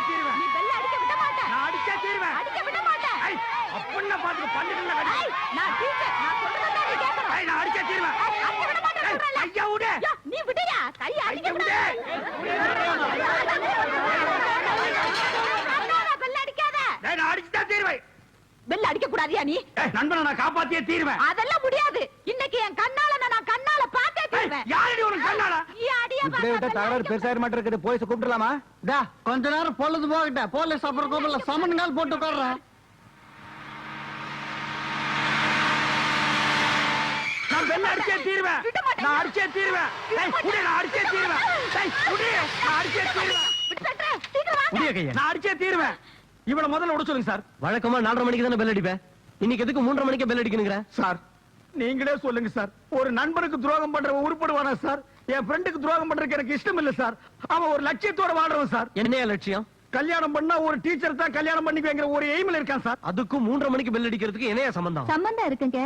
தீருவேன். நீ பெல்ல அடிக்க விட மாட்டேன். நான் அடிச்சே தீருவேன். அடிக்க விட மாட்டேன். அப்பண்ண பாத்துக்கு பல்லுல கடி. நான் டீச்சர். நான் சொல்றத நீ கேட்கணும். நான் அடிச்சே தீருவேன். அடிக்க விட மாட்டேன் சொல்றல. ஐயா விடு. நீ விடுயா. கைய அடிக்க விடு. பெல்ல அடிக்காத. நான் அடிச்சே தீருவேன். பெல்ல அடிக்க கூடாதியா நீ? நண்பனை நான் காப்பாத்தியே தீருவேன். அதெல்லாம் முடியாது. இன்னைக்கு என் கண்ணால நான் கண்ணால பார்த்தே தீருவேன். யாரடி உனக்கு கண்ணால? நீ அடியா இப்படியே விட்டா தகராறு பெருசாயிர மாட்டே இருக்குது. போலீஸ் கூப்பிடலாமா? டா கொஞ்ச நேரம் பொழுது போகட்ட. போலீஸ் அப்புறம் கூப்பிடல. சமன்கால் போட்டு உட்கார்றேன். நான் பெல்ல அடிச்சே தீருவேன். நான் அடிச்சே தீருவேன். நான் அடிச்சே தீருவேன். நான் அடிச்சே தீருவேன். விட்டுறே. சீக்கிரம் வாங்க. புடிய கையா. நான் அடிச்சே தீருவேன். இவள முதல்ல விட சொல்லுங்க சார். வழக்கமா 4:30 மணிக்கு தானே பெல் அடிப்பேன். இன்னைக்கு எதுக்கு 3:30 மணிக்கு பெல் அடிக்கணுங்கற? சார் நீங்களே சொல்லுங்க சார். ஒரு நண்பருக்கு துரோகம் பண்ற உருப்படுவானா சார்? என் ஃப்ரெண்டுக்கு துரோகம் பண்றதுக்கு எனக்கு இஷ்டம் இல்ல சார். அவன் ஒரு லட்சியத்தோட வாழ்றவன் சார். என்னைய லட்சியம்? கல்யாணம் பண்ணா ஒரு டீச்சர் தான் கல்யாணம் பண்ணிக்குவேங்கிற ஒரு எய்ம்ல இருக்கான் சார். அதுக்கும் 3:30 மணிக்கு பெல் அடிக்கிறதுக்கு என்னைய சம்பந்தம்? சம்பந்தம் இருக்குங்க.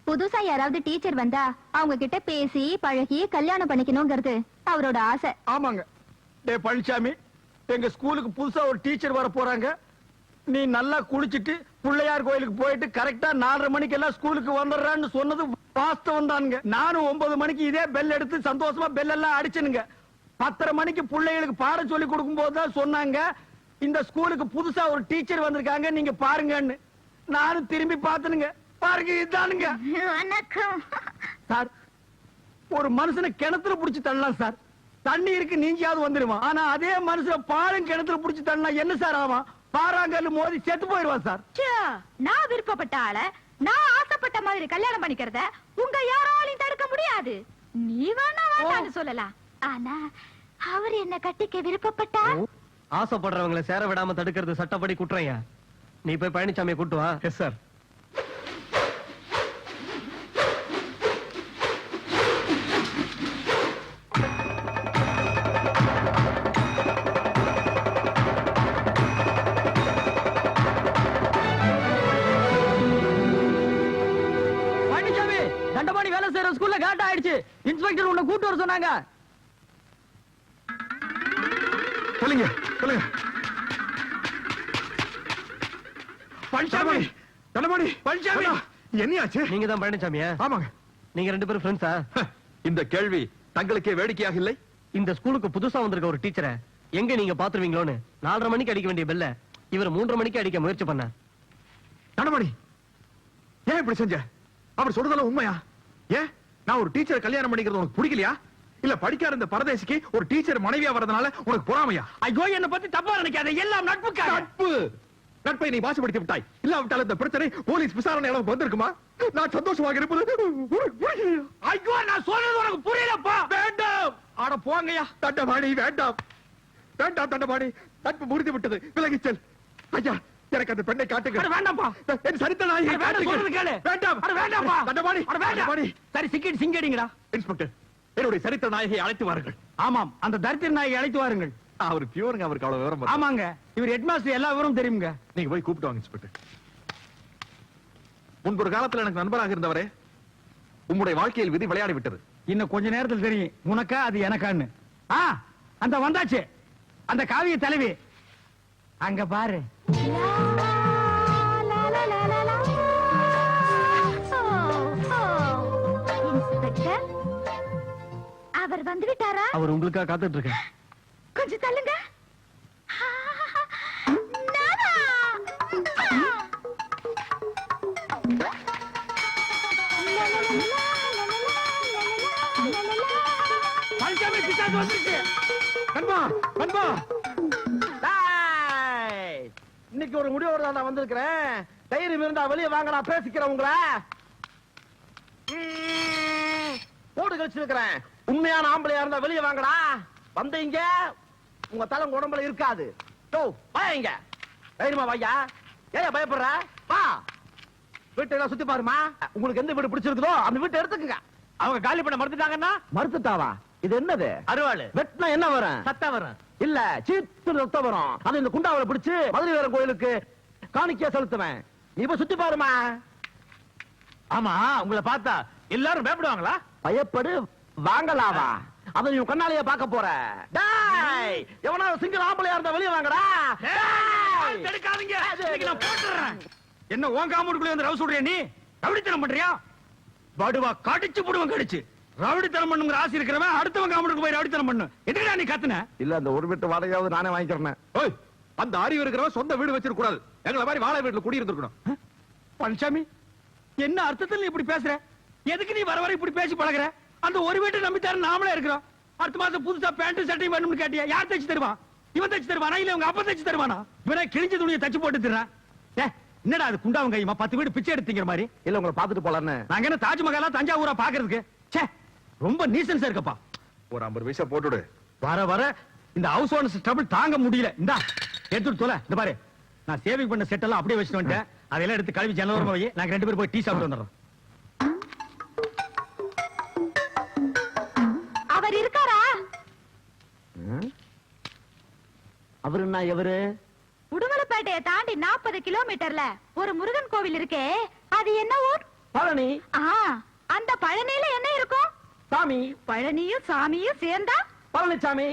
புதுசா யாராவது டீச்சர் வந்தா அவங்க கிட்ட பேசி பழகி கல்யாணம் பண்ணிக்கணுங்கிறது அவரோட ஆசை. ஆமாங்க. டே பழனிசாமி, எங்க ஸ்கூலுக்கு புதுசா ஒரு டீச்சர் வர போறாங்க. நீ நல்லா குளிச்சிட்டு பிள்ளையார் கோயிலுக்கு போயிட்டு கரெக்டா 4:30 மணிக்கு எல்லாம் ஸ்கூலுக்கு வந்துடுறான்னு சொன்னது வாஸ்தவம் தானுங்க. நானும் 9 மணிக்கு இதே பெல் எடுத்து சந்தோஷமா பெல் எல்லாம் அடிச்சனுங்க. 10:30 மணிக்கு பிள்ளைகளுக்கு பாடம் சொல்லி கொடுக்கும் போதுதான் சொன்னாங்க, இந்த ஸ்கூலுக்கு புதுசா ஒரு டீச்சர் வந்திருக்காங்க, நீங்க பாருங்கன்னு. நானும் திரும்பி பார்த்தனுங்க. பாருங்க இதுதானுங்க. வணக்கம் சார், ஒரு மனுஷனை கிணத்துல புடிச்சு தள்ளலாம் சார், தண்ணி இருக்கு நீஞ்சியாவது வந்துருமா. ஆனா அதே மனுஷன் பாலும் கிணத்துல புடிச்சு தள்ளலாம் என்ன சார் ஆவான்? பாறாங்கல்ல மோதி செத்து போயிருவான் சார். நான் விருப்பப்பட்ட ஆள நான் ஆசைப்பட்ட மாதிரி கல்யாணம் பண்ணிக்கிறத உங்க யாராலையும் தடுக்க முடியாது. நீ வேணா வேண்டாம்னு சொல்லலாம். ஆனா அவர் என்ன கட்டிக்க விருப்பப்பட்டா ஆசைப்படுறவங்களை சேர விடாம தடுக்கிறது சட்டப்படி குற்றம்யா. நீ போய் பழனிசாமியை கூட்டு வா. Yes sir. தண்டபாணி வேலை செய்யற ஸ்கூல்ல காட்ட ஆயிடுச்சு. இன்ஸ்பெக்டர் உன்னை கூட்டு வர சொன்னாங்க. சொல்லுங்க சொல்லுங்க. பழனிசாமி, தண்டபாணி, பழனிசாமி, என்னையாச்சு? நீங்க தான் பழனிசாமியா? ஆமாங்க. நீங்க 2 பேரும் ஃப்ரெண்ட்ஸா? இந்த கேள்வி தங்களுக்கே வேடிக்கையாக இல்லை? இந்த ஸ்கூலுக்கு புதுசா வந்திருக்க ஒரு டீச்சரை எங்க நீங்க பாத்துருவீங்களோன்னு 4:30 மணிக்கு அடிக்க வேண்டிய பெல்ல இவர் 3:30 மணிக்கு அடிக்க முயற்சி பண்ண. தண்டபாணி, ஏன் இப்படி செஞ்ச? அவர் சொல்றதெல்லாம் உண்மையா? ஏன் நான் ஒரு டீச்சர் கல்யாணம் பண்ணிக்கிறது உனக்கு பிடிக்கலையா? இல்ல படிக்காத இந்த பரதேசிக்கு ஒரு டீச்சர் மனைவியா வரதுனால உனக்கு பொறாமையா? ஐயோ, என்ன பத்தி தப்பா நினைக்காத. எல்லாம் நட்புக்காக. நட்பு நட்பை நீ வாசிப்படுத்தி விட்டாய். இல்லாவிட்டால் இந்த பிரச்சனை போலீஸ் விசாரணை அளவுக்கு வந்திருக்குமா? நான் சந்தோஷமாக இருப்பது ஐயோ, நான் சொல்றது உனக்கு புரியலப்பா. வேண்டாம். ஆட போங்கய்யா. தண்டபாணி வேண்டாம், வேண்டாம். தண்டபாணி, நட்பு முடிந்து விட்டது, விலகிச் செல். ஐயா, எனக்கு அந்த பெண்ணை காட்டுங்க. வேண்டாம்ப்பா. என் சரித்த நாயை வேண்டாம், சொல்றது கேளு. வேண்டாம். வேண்டாம்ப்பா. தண்டபாணி, வேண்டாம். சரி, சிக்கிட்டு சிங்கடிங்கடா. இன்ஸ்பெக்டர், என்னுடைய சரித்திர நாயகை அழைத்து வாருங்கள். ஆமாம், அந்த தரித்திர நாயகை அழைத்து வாருங்கள். அவர் பியூருங்க, அவருக்கு அவ்வளவு விவரம் வரும். ஆமாங்க, இவர் ஹெட்மாஸ்டர், எல்லா விவரம் தெரியுங்க. நீங்க போய் கூப்பிட்டு வாங்க இன்ஸ்பெக்டர். முன்பொரு காலத்துல எனக்கு நண்பராக இருந்தவரே, உங்களுடைய வாழ்க்கையில் விதி விளையாடி விட்டது. இன்னும் கொஞ்ச நேரத்தில் தெரியும் உனக்கா அது எனக்கான்னு. அந்த வந்தாச்சு, அந்த காவிய தலைவி. அங்க பாரு. இன்ஸ்பெக்டர், அவர் வந்து விட்டாரா? அவர் உங்களுக்காக காத்துட்டு இருக்க. கொஞ்சம் தள்ளுங்க. பழனிசாமி பிசாசு வந்துருச்சு. நண்பா, நண்பா, இன்னைக்கு ஒரு முடிவோட நான் வந்திருக்கிறேன். தைரியம் இருந்தா வெளியே வாங்க, நான் பேசிக்கிறேன் உங்களை. போடு கழிச்சிருக்கிறேன். உண்மையான ஆம்பளையா இருந்தா வெளியே வாங்கடா. வந்தீங்க உங்க தலை உடம்புல இருக்காது. வாங்க, தைரியமா வாயா. ஏன் பயப்படுற? வா, வீட்டை சுத்தி பாருமா. உங்களுக்கு எந்த வீடு பிடிச்சிருக்குதோ அந்த வீட்டை எடுத்துக்கங்க. அவங்க காலி பண்ண மறுத்துட்டாங்கன்னா? மறுத்துட்டாவா? இது என்னது? அருவாள். வெட்டினா என்ன வரும்? சத்தம் வரும். இல்ல, சீத்து ரத்தம் வரும். அது இந்த குண்டாவில பிடிச்சு மதுரை வீரன் கோயிலுக்கு காணிக்கையா செலுத்துவேன். நீ இப்ப சுத்தி பாருமா. ஆமா, உங்களை பார்த்தா எல்லாரும் பயப்படுவாங்களா? பயப்படு வாங்கலாவா? அதை நீ கண்ணாலேயே பார்க்க போற. டேய், எவனாவது சிங்கிள் ஆம்பளையா இருந்தா வெளியே வாங்கடா. கெடுக்காதீங்க இன்னைக்கு நான் போட்டுறேன் என்ன உன் காம்பவுண்டுக்குள்ள வந்து ரவுஸ் விடுறியா நீ ரவுடித்தனம் பண்றியா வடுவா கடிச்சு புடுவன் கடிச்சு ரவுடித்தனம் பண்ணுங்கிற ஆசை இருக்கிறவன் அடுத்தவன் காம்பவுண்டுக்கு போய் ரவுடித்தனம் பண்ணு எதுக்குடா நீ கத்துன இல்ல அந்த ஒரு வீட்டு வாடகையாவது நானே வாங்கிக்கிறேன். ஓய், அந்த அறிவு இருக்கிறவன் சொந்த வீடு வச்சிருக்க கூடாது. எங்களை மாதிரி வாழை வீட்டுல குடி இருந்திருக்கணும். பழனிசாமி என்ன அர்த்தத்தில் நீ இப்படி பேசுற எதுக்கு நீ வர வர இப்படி பேசி பழகுற அந்த ஒரு வீட்டை நம்பித்தாரு நாமளே இருக்கிறோம் அடுத்த மாசம் புதுசா பேண்ட் சட்டையும் வேணும்னு கேட்டியா யார் தைச்சு தருவான் இவன் தைச்சு தருவானா இல்ல உங்க அப்பா தைச்சு தருவானா இவனே கிழிஞ்ச துணியை தச்சு போட்டு தர்றான் என்னடா அது குண்டாவன் கையுமா 10 வீடு பிச்சை எடுத்தீங்கிற மாதிரி இல்ல உங்களை பாத்துட்டு போலான்னு. நாங்க என்ன தாஜ்மஹாலா தஞ்சாவூரா பாக்குறதுக்கு ச்சே ரொம்ப நீசன்ஸா இருக்கப்பா ஒரு 50 பைசா போட்டுடு. வர வர இந்த ஹவுஸ் ஓனர்ஸ் ட்ரபிள் தாங்க முடியல இந்தா எடுத்துட்டு தொலை இந்த பாரு நான் சேவிங் பண்ண செட் எல்லாம் அப்படியே வச்சுட்டு வந்துட்டேன் அதெல்லாம் எடுத்து கழுவி ஜன்னலோரமா வை நாங்க 2 பேரும் போய் டீ சாப்பிட்டு வந்துடுறோம் அவர் இருக்காரா? அவரு என்ன எவரு? உடுமலைப்பேட்டையை தாண்டி 40 கிலோமீட்டர்ல ஒரு முருகன் கோவில் இருக்கே அது என்ன ஊர்? பழனி. அந்த பழனியில என்ன இருக்கும்? சாமி. பழனியும் சாமியும் சேர்ந்தா பழனிசாமி.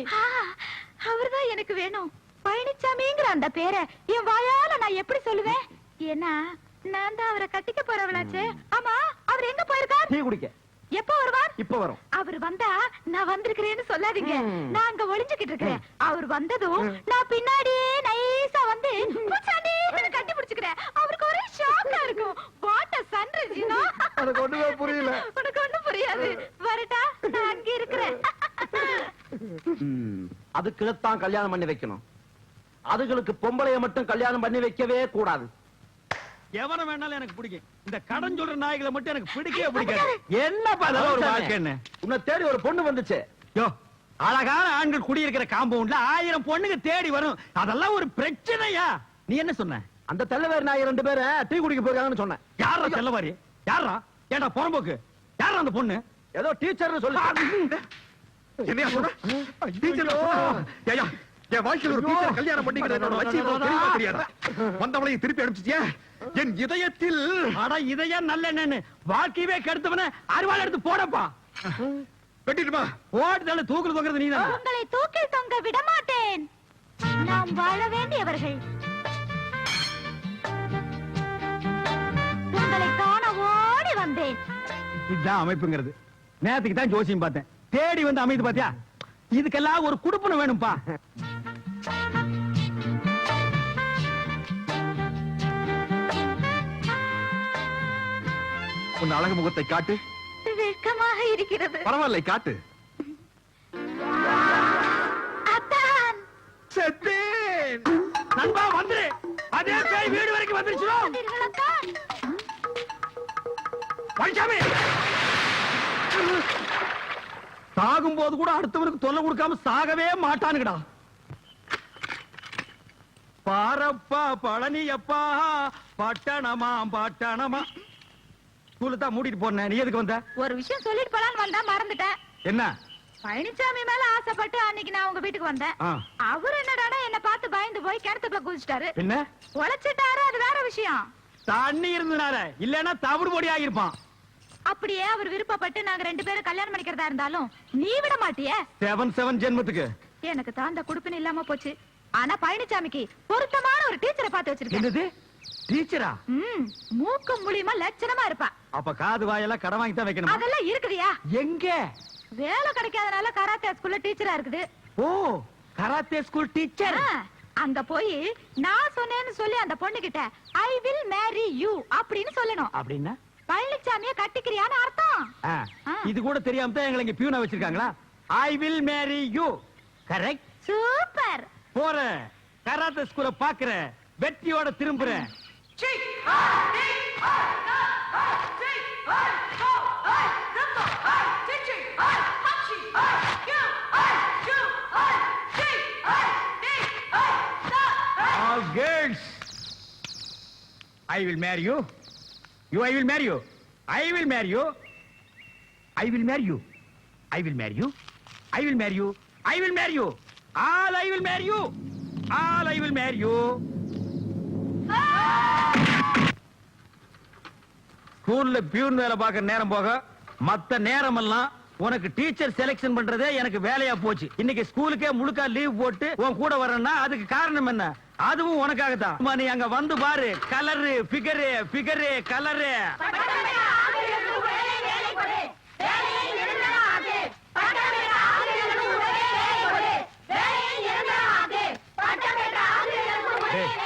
அவர்தான் எனக்கு வேணும். பழனிசாமிங்கிற அந்த பேரை என் வாயால நான் எப்படி சொல்லுவேன்? ஏன்னா நான் தான் அவரை கட்டிக்க போறவளாச்சே. ஆமா அவர் எங்க போயிருக்கார்? டீ குடிக்க. எப்ப வருவார்? இப்ப வரும். அவர் வந்தா நான் வந்திருக்கிறேன்னு சொல்லாதீங்க. நான் அங்க ஒளிஞ்சுக்கிட்டு இருக்கிறேன். அவர் வந்ததும் நான் பின்னாடியே நைஸா வந்து பூச்சாண்டின்னு கட்டி பிடிச்சுக்கிறேன். அவருக்கு ஒரே ஷாக்கா இருக்கும். What a sunrise, you know? எனக்கு ஒண்ணுமே புரியல. உனக்கு ஒண்ணும் புரியாது. வரட்டா நான் அங்க இருக்கிறேன். அதுக்குத்தான் கல்யாணம் பண்ணி வைக்கணும். அதுகளுக்கு பொம்பளைய மட்டும் கல்யாணம் பண்ணி வைக்கவே கூடாது. எவன வேணாலும் எனக்கு பிடிக்கும் இந்த கடன் சொல்ற நாய்களை மட்டும் எனக்கு பிடிக்கவே பிடிக்காது என்னப்பா அதெல்லாம் ஒரு வாழ்க்கை என்ன உன்னை தேடி ஒரு பொண்ணு வந்துச்சு. யோ அழகான ஆண்கள் குடியிருக்கிற காம்பவுண்ட்ல 1000 பொண்ணுங்க தேடி வரும் அதெல்லாம் ஒரு பிரச்சனையா நீ என்ன சொன்ன அந்த தெல்லவேர் நாய் 2 பேரை டீ குடிக்க போயிருக்காங்கன்னு சொன்னேன். யாரா தெல்லவாரி யாரா ஏண்டா புறம்போக்கு யாரா அந்த பொண்ணு ஏதோ டீச்சர்னு சொல்லி என்னையா சொல்ற? டீச்சர் ஏயா என் வாழ்க்கையில் ஒரு டீச்சர் கல்யாணம் பண்ணிக்கிறதோட லட்சியம் தெரியுமா தெரியாதா? வந்தவளையும் திருப்பி அனுப்பிச்சிட்டியா? என் இதயத்தில் அட இதயம் நல்ல என்னன்னு வாழ்க்கையவே கெடுத்தவன அருவாள் எடுத்து போடப்பா வெட்டிடுமா? ஓடுதல தூக்குல தொங்குறது நீதான் உங்களை தூக்கில் தொங்க விட மாட்டேன். நாம் வாழ வேண்டியவர்கள். உங்களை காண ஓடி வந்தேன். இதுதான் அமைப்புங்கிறது நேரத்துக்கு தான் ஜோசியம் பார்த்தேன் தேடி வந்து அமைது பாத்தியா இதுக்கெல்லாம் ஒரு குடுப்பன வேணும்பா உன் அழகு முகத்தை காட்டு. வெட்கமாக இருக்கிறது. பரவாயில்லை காட்டு. அத்தான் செத்தேன். நண்பா வந்துரு அதே பேய் வீடு வரைக்கும் வந்துருச்சு வந்தீர்கள் அத்தான். பழனிசாமி சாகும் போது கூட அடுத்தவனுக்கு தொல்லை கொடுக்காம சாகவே மாட்டானுங்கடா பாரப்பா பழனியப்பா பட்டணமா பட்டணமா ஸ்கூல்ல தான் மூடிட்டு போனேன் நீ எதுக்கு வந்த ஒரு விஷயம் சொல்லிட்டு போலான்னு வந்தா மறந்துட்டேன். என்ன பழனிசாமி மேல ஆசைப்பட்டு அன்னைக்கு நான் உங்க வீட்டுக்கு வந்தேன். ஆ. அவர் என்னடானா என்ன பார்த்து பயந்து போய் கிணத்துக்குள்ள குதிச்சிட்டாரு. என்ன உழைச்சிட்டாரு அது வேற விஷயம். தண்ணி இருந்தனால இல்லன்னா தவிடு பொடி ஆகிருப்பான் அப்படியே அவர் விருப்பப்பட்டு நாங்க 2 பேரும் கல்யாணம் பண்ணிக்கிறதா இருந்தாலும் நீ விட மாட்டியே. 7 ஜென்மத்துக்கு எனக்கு தான் அந்த குடுப்பின இல்லாம போச்சு. ஆனா பழனிசாமிக்கு பொருத்தமான ஒரு டீச்சரை பார்த்து வச்சிருக்கேன். என்னது டீச்சரா மூக்கு மூலியமா லட்சணமா இருப்பா. அப்ப காது வாயெல்லாம் கடன் வாங்கி தான் வைக்கணும் அதெல்லாம் இருக்குதியா? எங்க வேலை கிடைக்காதனால கராத்தே ஸ்கூல்ல டீச்சரா இருக்குது. ஓ கராத்தே ஸ்கூல் டீச்சர் அங்க போய் நான் சொன்னேன்னு சொல்லி அந்த பொண்ணு கிட்ட ஐ வில் மேரி யூ அப்படின்னு சொல்லணும். அப்படின்னா பழனிசாமிய கட்டிக்கிறியான்னு அர்த்தம். இது கூட தெரியாம தான் எங்களை இங்க பியூனா வச்சிருக்காங்களா I will marry you correct super. போற கராத்தே ஸ்கூல பாக்குற வெற்றியோட திரும்புறேன் All girls, I will marry you. I will marry you. I will marry you. I will marry you. I will marry you. I will marry you. I will marry you. All I will marry you. All I will marry you. ஸ்கூல்ல peon வேலை பார்க்க நேரம் போக மத்த நேரம் எல்லாம் உனக்கு teacher selection பண்றதே எனக்கு வேலையா போச்சு. இன்னைக்கு ஸ்கூலுக்கே முழுக்கா லீவ் போட்டு உன் கூட வரேன்னா அதுக்கு காரணம் என்ன? அதுவும் உனக்காக தான். நீ அங்க வந்து பாரு, கலரு ஃபிகரு கலரு.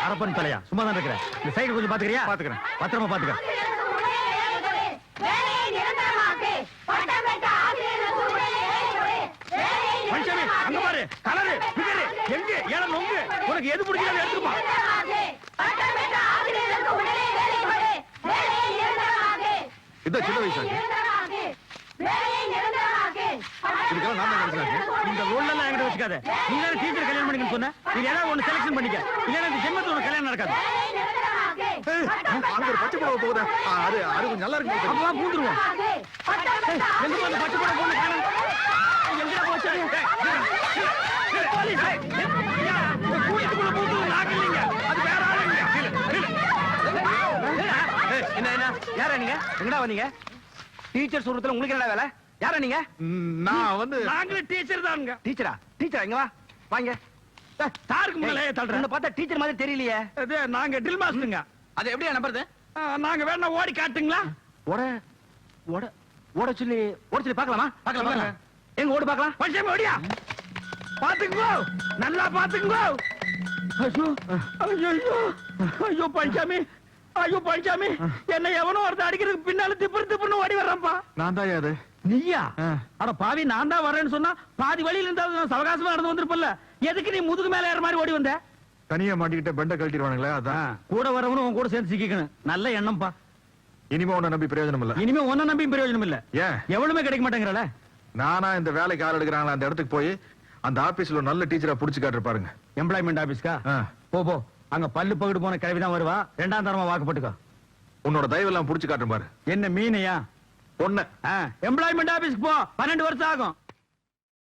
அரப்பன் தலையா சும்மா தான் இருக்கிற. இந்த சைடு கொஞ்சம் பாத்துக்கிறியா? பாத்துக்கிறேன். பத்திரமா பாத்துக்க. பழனிசாமி, அங்க பாரு, கலரு ஃபிகரு எங்க ஏழம் நொங்கு. உனக்கு எது பிடிக்கல எடுத்துப்பா. இந்த சின்ன வயசாச்சு இதுக்கெல்லாம் நான் தான் கிடைச்சாச்சு. இந்த ரோல் எல்லாம் என்கிட்ட வச்சுக்காத. நீ தானே டீச்சர் கல்யாணம் பண்ணிக்கன்னு சொன்ன. நீ ஏதாவது ஒண்ணு செலக்ஷன் பண்ணிக்க. இல்லைன்னா இந்த ஜென்மத்துல உனக்கு கல்யாணம் நடக்காது. அங்க ஒரு பச்சை புடவை போகுதா? அது அது கொஞ்சம் நல்லா இருக்கு. அப்பதான் பூந்துருவோம். எங்க போய் அந்த பச்சை புடவை பொண்ணு காணோம்? எங்கடா போச்சு? போலீஸ், கூட்டத்துக்குள்ள பூந்து நாங்க இல்லைங்க. அது வேற ஆளு இல்லைங்க. என்ன யாரா நீங்க? எங்கடா வந்தீங்க? டீச்சர் சொல்றதுல உங்களுக்கு என்னடா வேலை? யாரா நீங்க? நான் வந்து நாங்களும் டீச்சர் தானுங்க. டீச்சரா இங்க வா வாங்க. சாருக்கு முன்னாலே தள்ளுறேன். உன்னை பார்த்தா டீச்சர் மாதிரி தெரியலையே. அது நாங்க ட்ரில் மாஸ்டருங்க. அது எப்படியா நம்புறது? நாங்க வேணா ஓடி காட்டுங்களா? ஓட ஓட ஓட சொல்லி பார்க்கலாமா? பார்க்கலாம். எங்க ஓடு பார்க்கலாம். பச்சை ஓடியா? பாத்துக்கோ, நல்லா பாத்துக்கோ. ஐயோ ஐயோ ஐயோ பழனிசாமி, ஐயோ பழனிசாமி, என்ன எவனோ ஒருத்தர் அடிக்கிறதுக்கு பின்னால திப்புன்னு ஓடி வர்றான்ப்பா. நான் தான் அது. நீயா? அட பாவி, நான் தான் வரேன்னு சொன்னா பாதி வழியில இருந்தா சவகாசமா நடந்து வந்திருப்பல்ல. எதுக்கு நீ முதுகு மேல ஏற மாதிரி ஓடி வந்த? தனியா மாட்டிக்கிட்ட பெண்ட கழட்டிடுவானுங்களே அதான். கூட வரவனும் உன் கூட சேர்ந்து சிக்கணும். நல்ல எண்ணம்ப்பா. இனிமே உன்னை நம்பி பிரயோஜனம் இல்ல. இனிமே உன்ன நம்பி பிரயோஜனம் இல்ல. ஏன்? எவ்வளவுமே கிடைக்க மாட்டேங்கிறல. நானா இந்த வேலைக்கு ஆள் எடுக்கிறாங்களா அந்த இடத்துக்கு போய் அந்த ஆபீஸ்ல ஒரு நல்ல டீச்சரா புடிச்சு காட்டு பாருங்க. எம்ப்ளாய்மெண்ட் ஆபீஸ்க்கா? போ அங்க பல்லு பகிட்டு போன கிழவிதான் வருவா. 2ஆம் தரமா வாக்குப்பட்டுக்கோ. உன்னோட தயவெல்லாம் புடிச்சு காட்டுறேன் பாரு. என்ன மீனையா? பொண்ணு எம்ப்ளாய்மெண்ட் ஆபீஸ்க்கு போ. 12 வருஷம் ஆகும்.